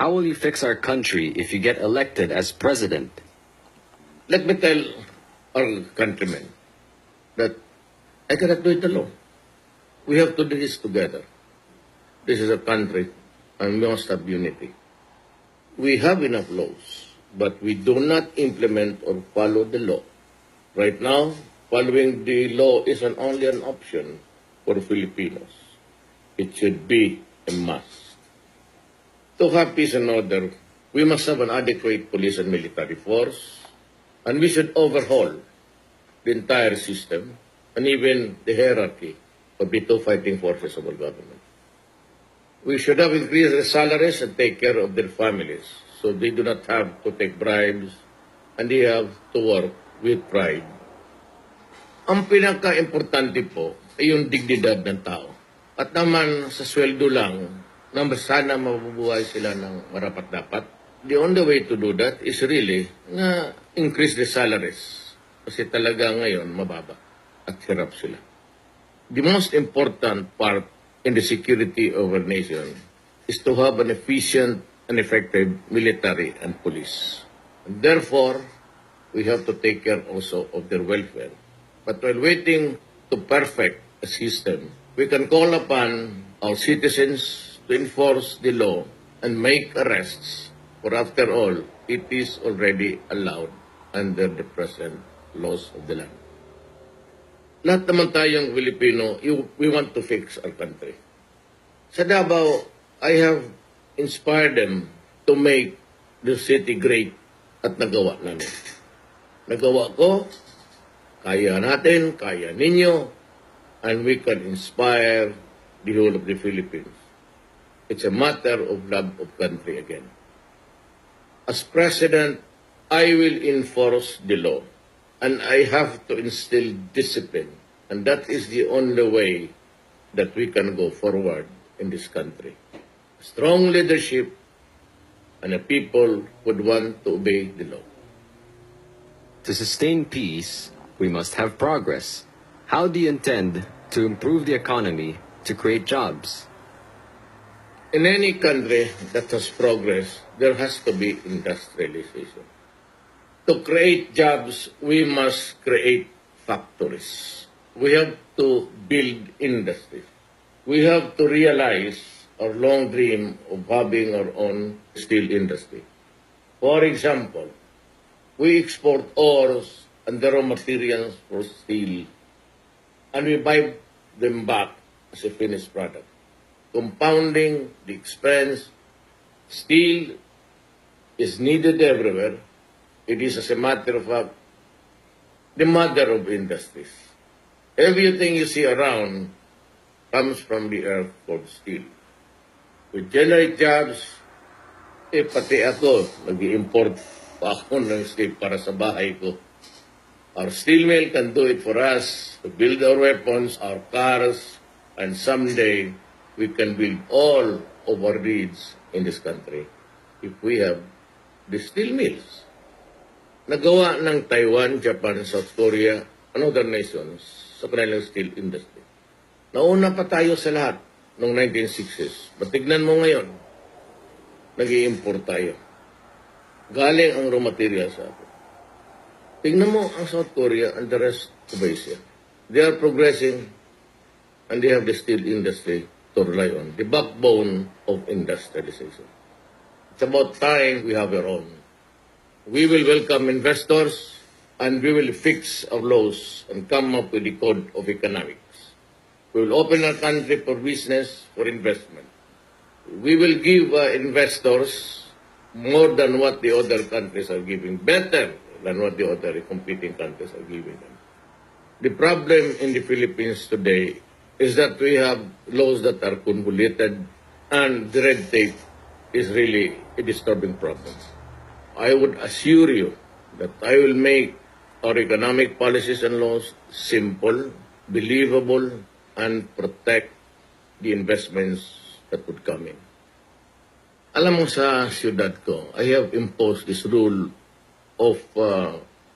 How will you fix our country if you get elected as president? Let me tell our countrymen that I cannot do it alone. We have to do this together. This is a country and we must have unity. We have enough laws, but we do not implement or follow the law. Right now, following the law is only an option for Filipinos. It should be a must. To have peace and order, we must have an adequate police and military force, and we should overhaul the entire system and even the hierarchy of the two fighting forces of our government. We should have increased their salaries and take care of their families so they do not have to take bribes and they have to work with pride. Ang pinaka-importante po ay yung dignidad ng tao. At naman sa sweldo lang, na sana mabubuhay sila ng marapat-dapat. The only way to do that is really na increase the salaries. Kasi talaga ngayon mababa at hirap sila. The most important part in the security of our nation is to have an efficient and effective military and police. And therefore, we have to take care also of their welfare. But while waiting to perfect a system, we can call upon our citizens to enforce the law and make arrests, for after all, it is already allowed under the present laws of the land. Lahat naman tayong Filipino, we want to fix our country. Sa Davao, I have inspired them to make the city great at nagawa namin. Nagawa ko, kaya natin, kaya ninyo, and we can inspire the whole of the Philippines. It's a matter of love of country again. As president, I will enforce the law. And I have to instill discipline. And that is the only way that we can go forward in this country. Strong leadership and a people would want to obey the law. To sustain peace, we must have progress. How do you intend to improve the economy to create jobs? In any country that has progress, there has to be industrialization. To create jobs, we must create factories. We have to build industries. We have to realize our long dream of having our own steel industry. For example, we export ores and the raw materials for steel, and we buy them back as a finished product. Compounding the expense, steel is needed everywhere. It is, as a matter of fact, the mother of industries. Everything you see around comes from the earth called steel. We generate jobs. Pati ako, nag-i-import pa ako ng steel para sa bahay ko. Our steel mill can do it for us to build our weapons, our cars, and someday we can build all of our needs in this country if we have the steel mills. Nagawa ng Taiwan, Japan, South Korea, and other nations sa kanilang steel industry. Nauna pa tayo sa lahat noong 1960s. Matignan mo ngayon, nag-i-import tayo. Galing ang raw material sa atin. Tingnan mo ang South Korea and the rest of Asia. They are progressing and they have the steel industry to rely on, the backbone of industrialization. It's about time we have our own. We will welcome investors and we will fix our laws and come up with the code of economics. We will open our country for business, for investment. We will give investors more than what the other countries are giving, better than what the other competing countries are giving them. The problem in the Philippines today is that we have laws that are convoluted and the red tape is really a disturbing problem. I would assure you that I will make our economic policies and laws simple, believable, and protect the investments that would come in. Alam mo, sa siyudad ko, I have imposed this rule of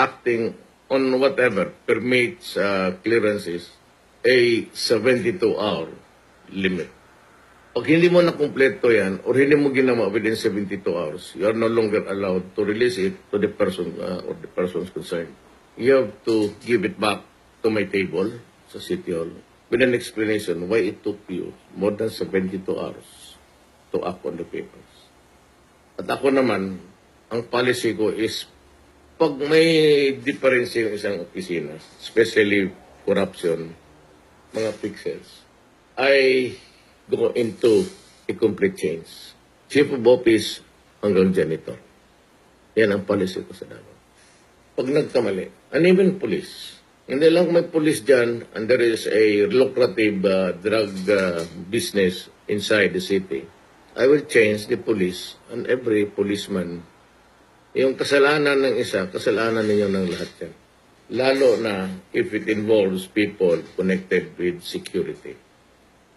acting on whatever permits clearances a 72-hour limit. Pag hindi mo nakumpleto yan, or hindi mo ginawa within 72 hours, you are no longer allowed to release it to the person or the persons concerned. You have to give it back to my table sa City Hall with an explanation why it took you more than 72 hours to act on the papers. At ako naman, ang policy ko is pag may difference yung isang opisina, especially corruption, mga pixels, I go into a complete change. Chief of Office hanggang janitor. Yan ang policy ko sa Davao. Pag nagkamali, and even police, hindi lang may police dyan and there is a lucrative drug business inside the city, I will change the police and every policeman. Yung kasalanan ng isa, kasalanan ninyo ng lahat yan. Lalo na if it involves people connected with security.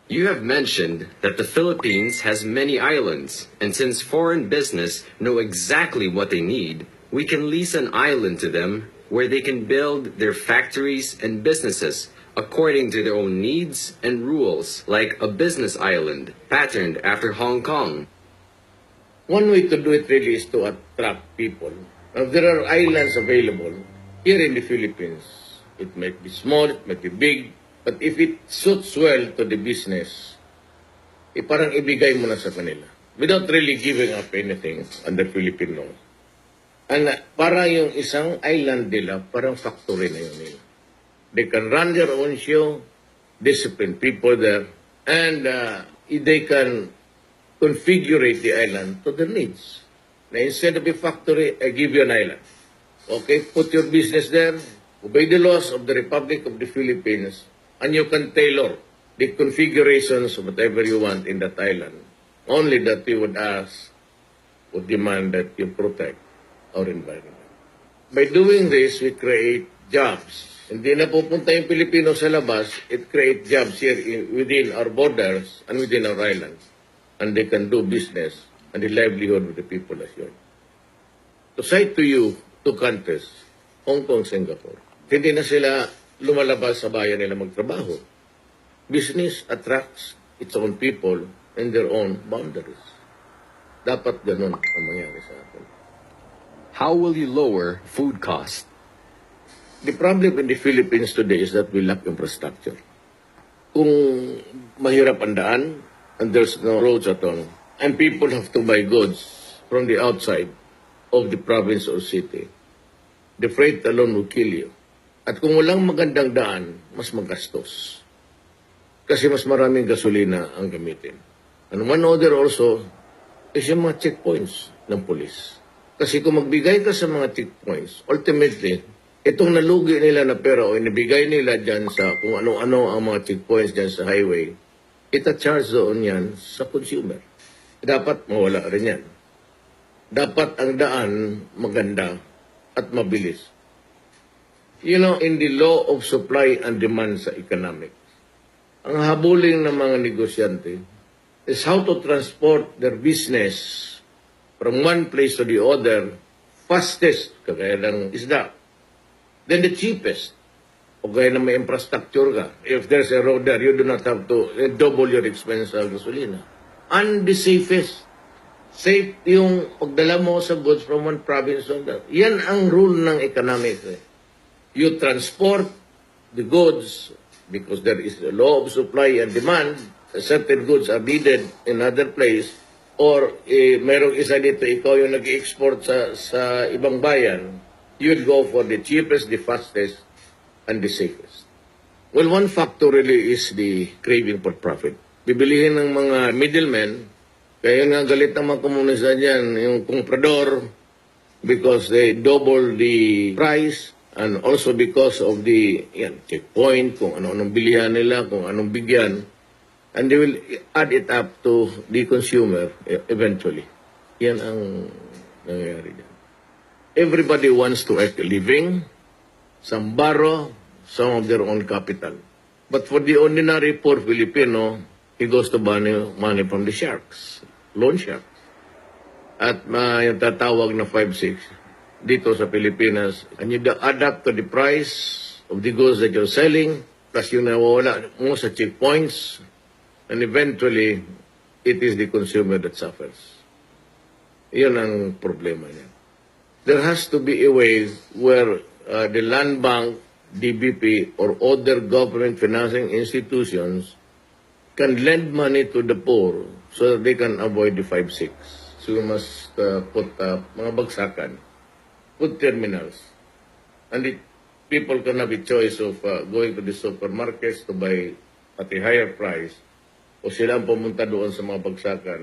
You have mentioned that the Philippines has many islands, and since foreign business know exactly what they need, we can lease an island to them where they can build their factories and businesses according to their own needs and rules, like a business island patterned after Hong Kong. One way to do it really is to attract people. Now, there are islands available here in the Philippines. It might be small, it might be big, but if it suits well to the business, parang ibigay mo na sa kanila without really giving up anything under Philippine law. And parang yung isang island nila, parang factory na yun nila. They can run their own show, discipline people there, and they can configure the island to their needs. Now, instead of a factory, I give you an island. Okay, put your business there, obey the laws of the Republic of the Philippines, and you can tailor the configurations of whatever you want in that island. Only that we would ask, would demand that you protect our environment. By doing this, we create jobs. Hindi na pupunta yung Pilipino sa labas, it creates jobs here within our borders and within our islands. And they can do business and the livelihood of the people as well. To cite to you, two countries, Hong Kong, Singapore, hindi na sila lumalabas sa bayan nila magtrabaho. Business attracts its own people and their own boundaries. Dapat ganun ang mangyari sa atin. How will you lower food cost? The problem in the Philippines today is that we lack infrastructure. Kung mahirap ang daan, and there's no roads at all, and people have to buy goods from the outside of the province or city, the freight alone will kill you. At kung walang magandang daan, mas magastos. Kasi mas maraming gasolina ang gamitin. And one other also is yung mga checkpoints ng police. Kasi kung magbigay ka sa mga checkpoints, ultimately, itong nalugi nila na pera o inibigay nila dyan sa kung ano-ano ang mga checkpoints dyan sa highway, ita-charge doon yan sa consumer. Dapat mawala rin yan. Dapat ang daan maganda at mabilis. You know, in the law of supply and demand sa economics, ang habuling ng mga negosyante is how to transport their business from one place to the other fastest, kagaya ng isda. Then the cheapest, o gaya na may infrastructure ka. If there's a road there, you do not have to double your expense sa gasolina. And the safest. Safe yung pagdala mo sa goods from one province to another. Yan ang rule ng economics. You transport the goods because there is a law of supply and demand. Certain goods are needed in other place. Or merong isa dito, ikaw yung nag-export sa ibang bayan, you'd go for the cheapest, the fastest, and the safest. Well, one factor really is the craving for profit. Bibilihin ng mga middlemen, kaya nga galit ng mga komunista dyan, yung comprador, because they double the price, and also because of the checkpoint, kung ano-anong bilihan nila, kung anong bigyan, and they will add it up to the consumer eventually. Yan ang nangyayari dyan. Everybody wants to earn a living. Some borrow some of their own capital. But for the ordinary poor Filipino, he goes to borrow money from the sharks, loan sharks. At yung tatawag na 5-6 dito sa Pilipinas, and you add up to the price of the goods that you're selling, plus yung nawawala mo sa checkpoints, and eventually, it is the consumer that suffers. Yun ang problema niya. There has to be a way where the land bank, DBP, or other government financing institutions can lend money to the poor so that they can avoid the 5-6. So we must put mga bagsakan, put terminals, and the people can have a choice of going to the supermarkets to buy at a higher price o sila ang pumunta doon sa mga bagsakan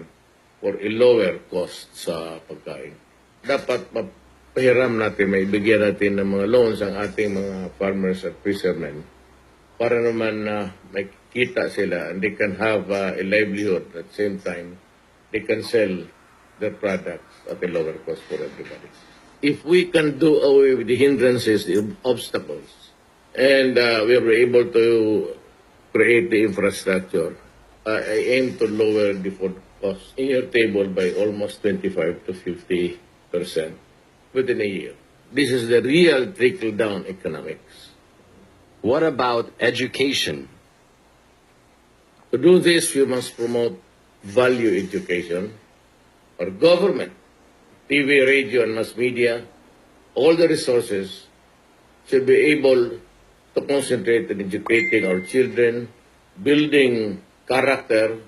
for a lower cost sa pagkain. Dapat mapahiram natin, maibigyan natin ng mga loans ang ating mga farmers at fishermen para naman may kita sila and they can have a livelihood at the same time they can sell their products at a lower cost for everybody. If we can do away with the hindrances, the obstacles, and we are able to create the infrastructure, I aim to lower the food cost in your table by almost 25 to 50% within a year. This is the real trickle-down economics. What about education? To do this, we must promote value education. Our government, TV, radio, and mass media, all the resources should be able to concentrate on educating our children, building character,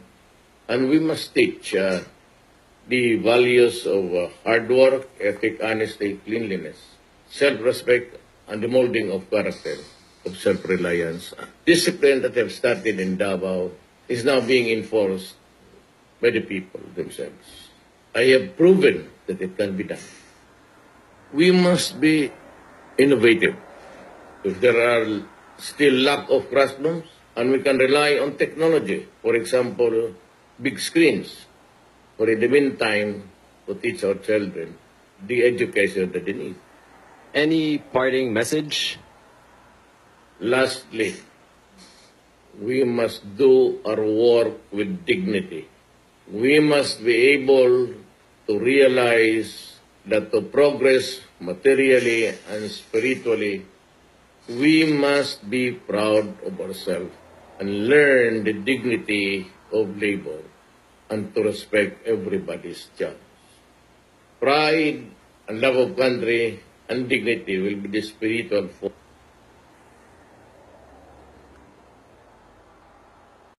and we must teach the values of hard work, ethic, honesty, cleanliness, self-respect, and the molding of character, of self-reliance. Discipline that have started in Davao is now being enforced by the people themselves. I have proven that it can be done. We must be innovative. If there are still lack of classrooms, and we can rely on technology, for example, big screens, for in the meantime, to teach our children the education that they need. Any parting message? Lastly, we must do our work with dignity. We must be able to realize that to progress materially and spiritually, we must be proud of ourselves and learn the dignity of labor and to respect everybody's job. Pride and love of country and dignity will be the spiritual force